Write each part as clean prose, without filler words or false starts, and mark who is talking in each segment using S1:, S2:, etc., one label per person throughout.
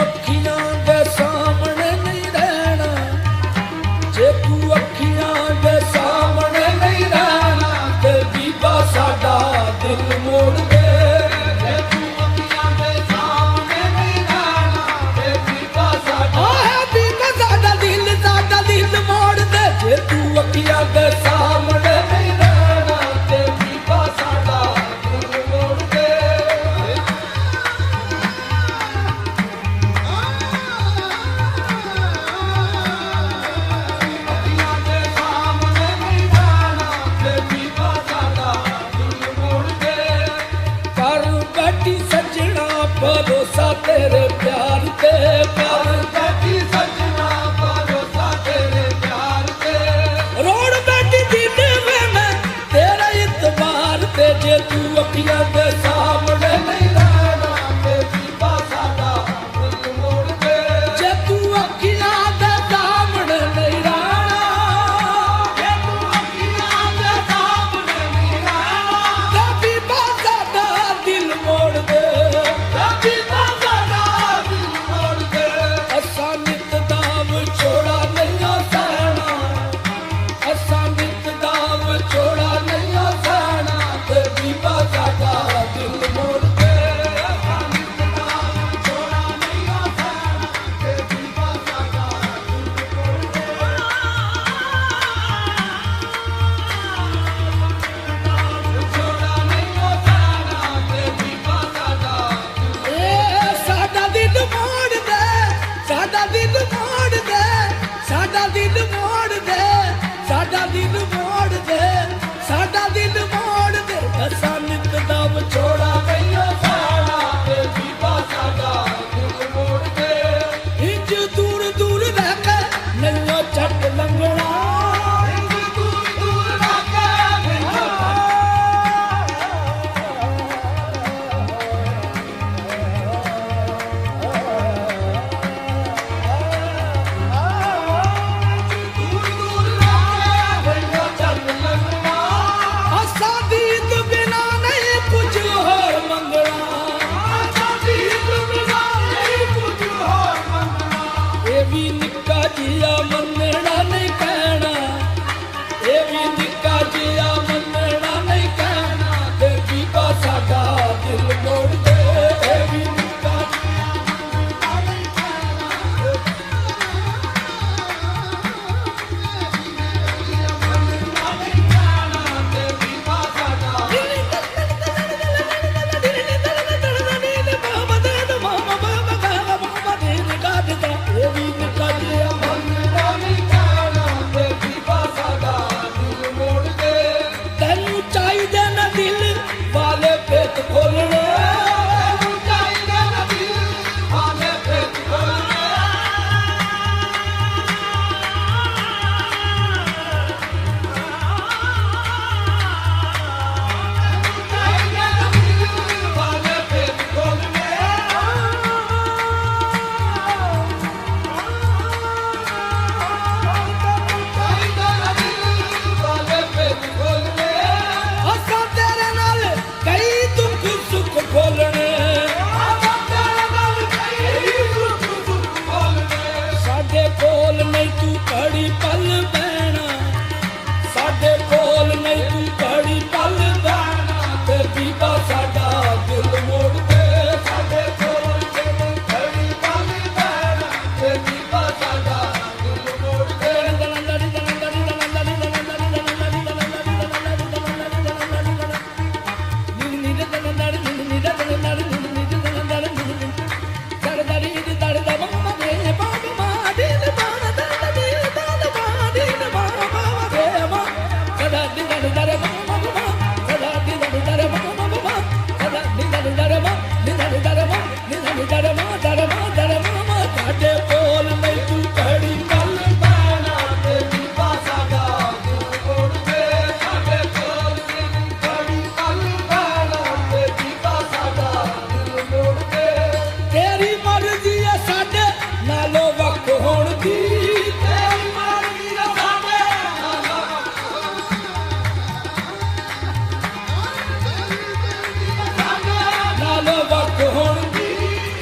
S1: ਅੱਖੀਆਂ ਦੇ ਸਾਹਮਣੇ ਨਹੀਂ ਰਹਿਣਾ, ਜੇ ਤੂੰ ਅੱਖੀਆਂ ਦੇ ਸਾਹਮਣੇ ਨਹੀਂ ਰਹਿਣਾ ਤੇ ਬੀਬਾ ਸਾਡਾ ਦਿਲ ਮੋੜ ਦੇ। ਜੇ ਤੂੰ ਅੱਖੀਆਂ ਦੇ ਸਾਹਮਣੇ ਨਹੀਂ ਰਹਿਣਾ ਤੇ ਬੀਬਾ ਸਾਡਾ ਬੀਬਾ ਸਾਡਾ ਦਿਲ ਮੋੜ ਦੇ। ਜੇ ਤੂੰ ਅੱਖੀਆਂ ਦੇ ਸਾਹਮਣੇ ਨਹੀਂ ਰਹਿਣਾ ਤੇ ਬੀਬਾ ਸਾਡਾ ਦਿਲ ਮੋੜ ਦੇ। ਭਰੋਸਾ ਤੇਰੇ ਪਿਆਰ ਤੇ ਕਰ ਬੈਠੀ ਸੱਜਣਾ, ਭਰੋਸਾ ਤੇਰੇ ਪਿਆਰ ਤੇ ਰੋੜ ਬੈਠੀ ਦਿਲ ਵੇ ਮੈਂ ਤੇਰਾ ਇਤਬਾਰ ਤੇ। ਜੇ ਤੂੰ ਅੱਖੀਆਂ ਦੇ ਸਾਹਮਣੇ ਨਹੀਂ ਰਹਿਣਾ ਤੇ ਬੀਬਾ ਸਾਡਾ ਦਿਲ ਮੋੜ ਦੇ। ਜੇ ਤੂੰ ਅੱਖੀਆਂ ਦੇ ਸਾਹਮਣੇ ਨਹੀਂ ਰਹਿਣਾ, ਜੇ ਤੂੰ ਅੱਖੀਆਂ ਦੇ ਸਾਹਮਣੇ ਨਹੀਂ ਰਹਿਣਾ ਤੇ ਬੀਬਾ ਸਾਡਾ ਦਿਲ ਮੋੜ ਦੇ।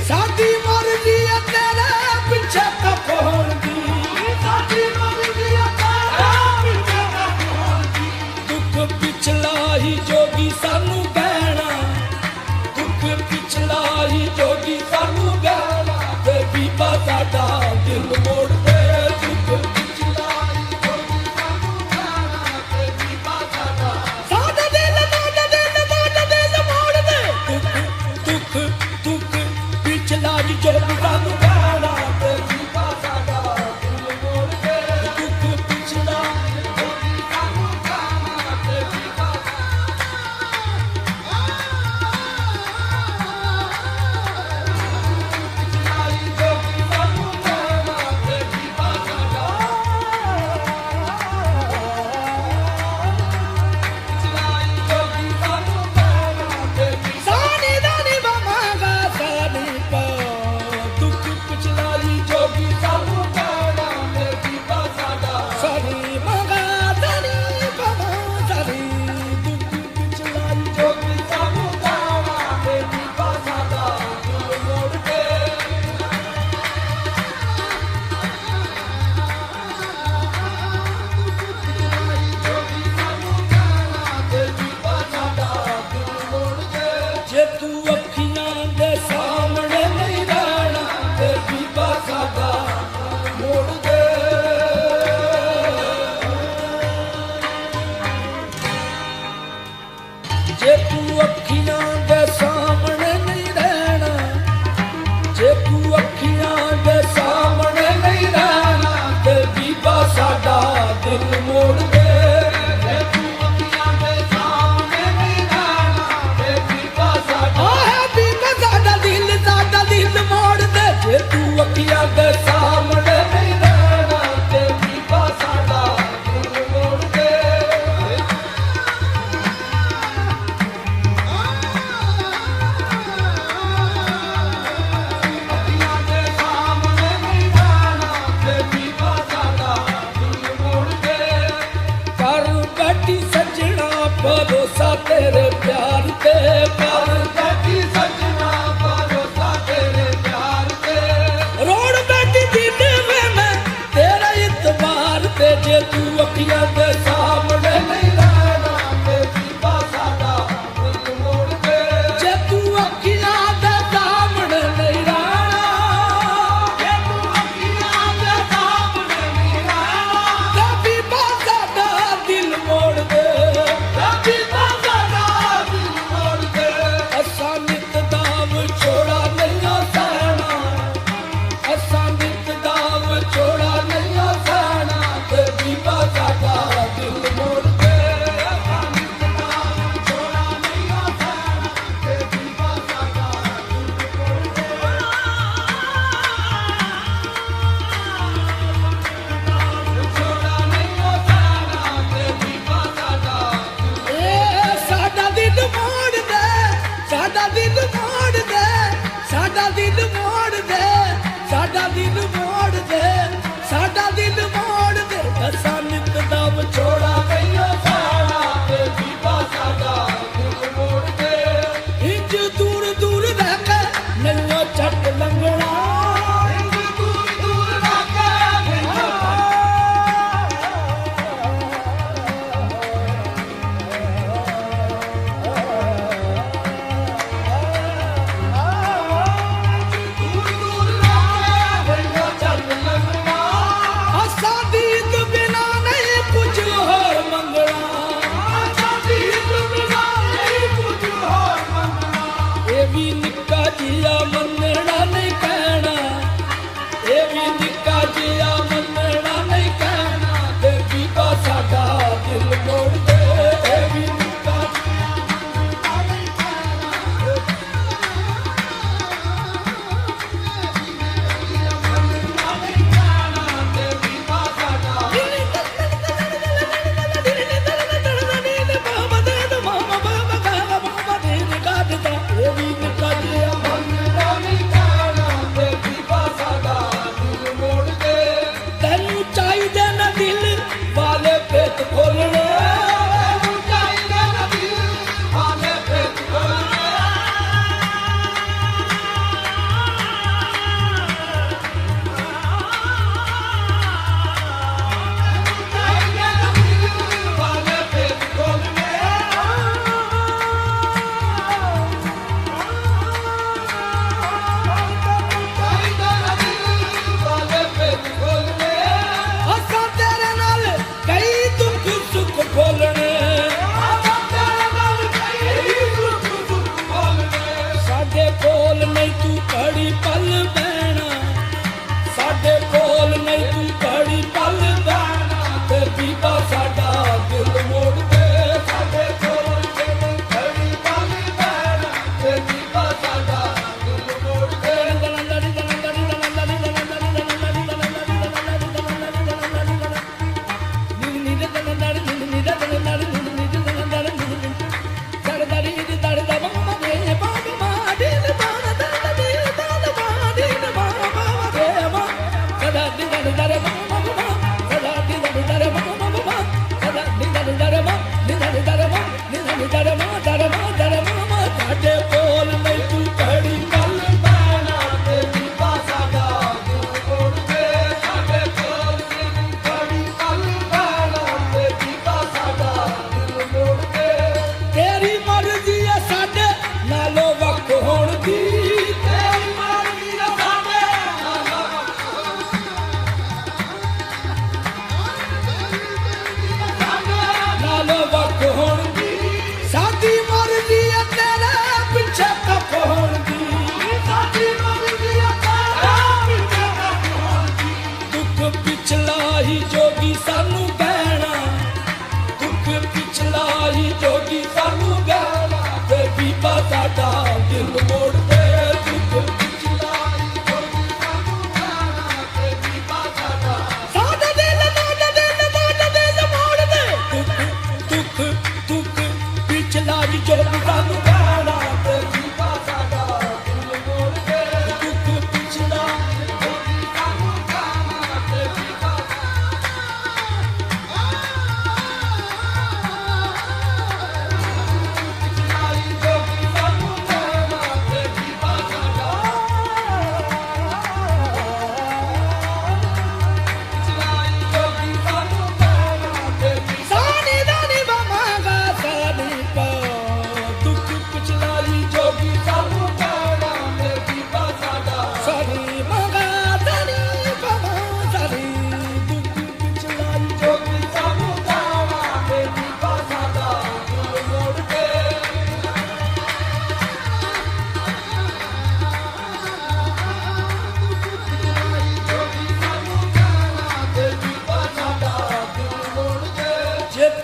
S1: ਸਾਡੀ ਮਰ ਦੇ ਸਾਹਮਣੇ ਨਹੀਂ ਰਹਿਣਾ ਤੇ ਬੀਬਾ ਸਾਡਾ ਦਿਲ ਮੋੜ ਕੇ ਜੇ ਤੂੰ ਅੱਖੀਆਂ ਦੇ ਸਾਹਮਣੇ ਨਹੀਂ ਰਹਿਣਾ ਜੇ ਤੂੰ ਅੱਖੀਆਂ ਦੇ ਸਾਹਮਣੇ ਨਹੀਂ ਰਹਿਣਾ ਤੇ ਬੀਬਾ ਸਾਡਾ ਦਿਲ ਮੋੜ ਦੇ ਤੇ ਬੀਬਾ ਸਾਡਾ ਦਿਲ ਮੋੜ ਦੇ ਅਸਾਂ ਨਿਤ ਦਾ ਵਿਛੋੜਾ ਨਹੀਂ ਸਹਿਣਾ ਅਸਾਂ ਨਿਤ ਦਾ ਵਿਛੋੜਾ ਨਹੀਂ ਸਹਿਣਾ ਤੇ ਬੀਬਾ ਸਾਡਾ ਦਿਲ ਮੋੜ ਦੇ ਅਸਾਂ ਨਿਤ ਦਾ ਵਿਛੋੜਾ ਨਹੀਂ ਸਹਿਣਾ ਤੇ ਬੀਬਾ ਸਾਡਾ ਦਿਲ ਮੋੜ ਦੇ ਵਿਛੋੜਾ ਨਹੀਂ ਸਹਿਣਾ ਤੇ ਬੀਬਾ ਸਾਡਾ ਏ ਸਾਡਾ ਦਿਲ ਮੋੜ ਦੇ ਸਾਡਾ ਦਿਲ ਮੋੜ ਦੇ ਸਾਡਾ ਦਿਲ ਮੋੜ ਦੇ ਸਾਡਾ ਦਿਲ ਮੋੜ ਦੇ ਸਾਡਾ ਦਿਲ ਮੋੜ ਦੇ ਅਸਾਂ ਨਿਤ ਦਾ ਵਿਛੋੜਾ ਕਈਓ ਸਾਡਾ ਤੇ ਬੀਬਾ ਸਾਡਾ ਦਿਲ ਮੋੜ ਦੇ ਇੰਜ ਦੂਰ ਦੂਰ ਰਹਿ ਕੇ ਨਈਓ ਛੱਡ ਲੰਘਣਾ ਇੰਜ ਦੂਰ ਦੂਰ ਰਹਿ ਕੇ ਨਈਓ ਦੂਰ ਦੂਰ ਰਹਿ ਕੇ ਨਈਓ ਛੱਡ ਲੰਘਣਾ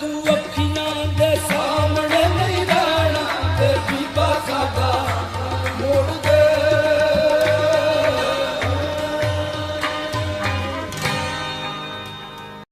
S1: ਤੂੰ